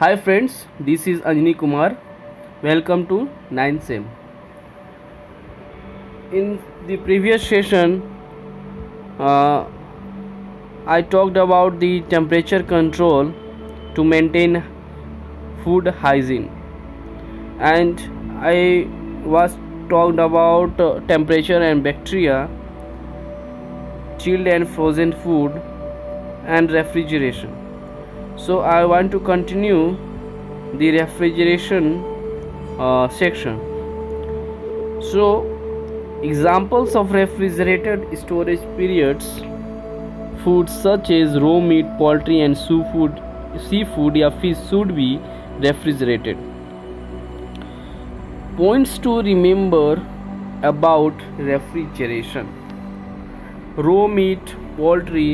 Hi friends, this is Anjani Kumar. Welcome to 9th Sem. In the previous session, uh, I talked about the temperature control to maintain food hygiene, and I was talked about temperature and bacteria, chilled and frozen food, and refrigeration. So I want to continue the refrigeration section. So examples of refrigerated storage periods: foods such as raw meat, poultry, and seafood या fish should be refrigerated. Points to remember about refrigeration: raw meat, poultry,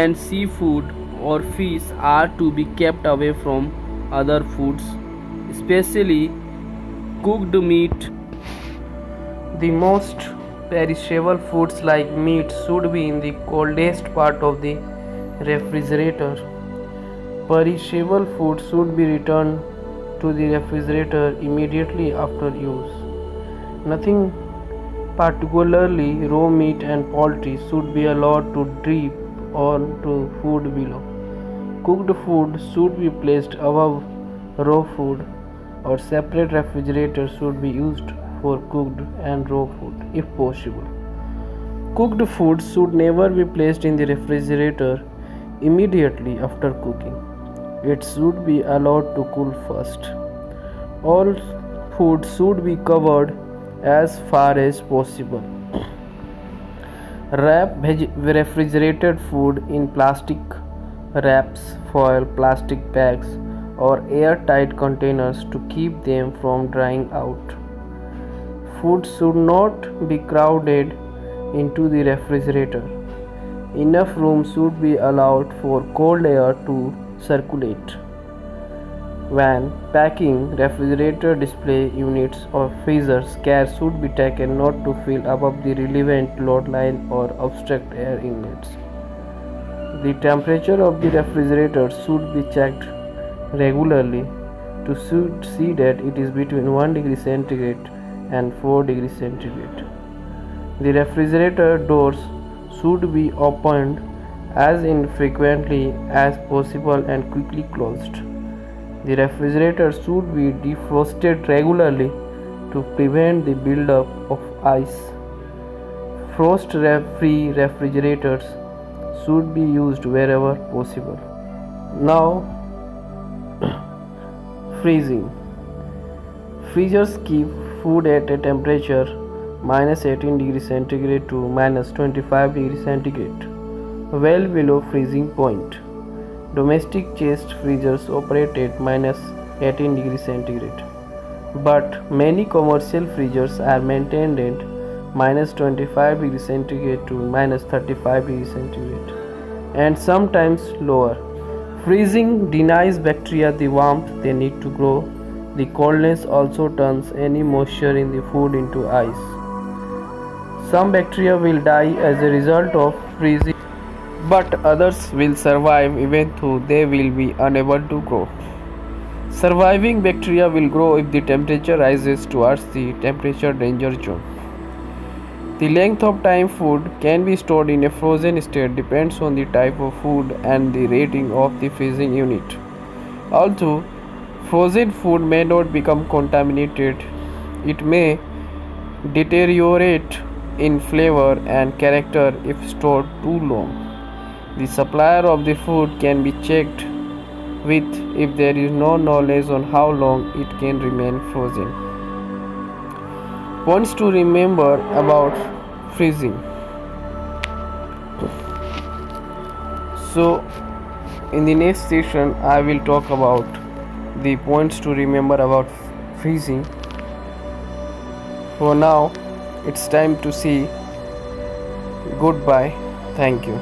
and seafood or fish are to be kept away from other foods, especially cooked meat. The most perishable foods like meat should be in the coldest part of the refrigerator. Perishable food should be returned to the refrigerator immediately after use. Nothing, particularly raw meat and poultry, should be allowed to drip onto food below. Cooked food should be placed above raw food, or separate refrigerator should be used for cooked and raw food if possible. Cooked food should never be placed in the refrigerator immediately after cooking. It should be allowed to cool first. All food should be covered as far as possible. Wrap refrigerated food in plastic wraps, foil, plastic bags, or airtight containers to keep them from drying out. Food should not be crowded into the refrigerator. Enough room should be allowed for cold air to circulate. When packing refrigerator display units or freezers, care should be taken not to fill above the relevant load line or obstruct air inlets. The temperature of the refrigerator should be checked regularly to see that it is between 1 degree centigrade and 4 degrees centigrade. The refrigerator doors should be opened as infrequently as possible and quickly closed. The refrigerator should be defrosted regularly to prevent the buildup of ice. Frost-free refrigerators should be used wherever possible. Now, freezing. Freezers keep food at a temperature -18 degrees centigrade to -25 degrees centigrade, well below freezing point. Domestic chest freezers operate at -18 degrees centigrade, but many commercial freezers are maintained at -25 degrees centigrade to -35 degrees centigrade, and sometimes lower. Freezing denies bacteria the warmth they need to grow. The coldness also turns any moisture in the food into ice. Some bacteria will die as a result of freezing, but others will survive even though they will be unable to grow. Surviving bacteria will grow if the temperature rises towards the temperature danger zone. The length of time food can be stored in a frozen state depends on the type of food and the rating of the freezing unit. Although frozen food may not become contaminated, it may deteriorate in flavor and character if stored too long. The supplier of the food can be checked with if there is no knowledge on how long it can remain frozen. Points to remember about freezing. So, in the next session, I will talk about the points to remember about freezing. For now, it's time to say goodbye. Thank you.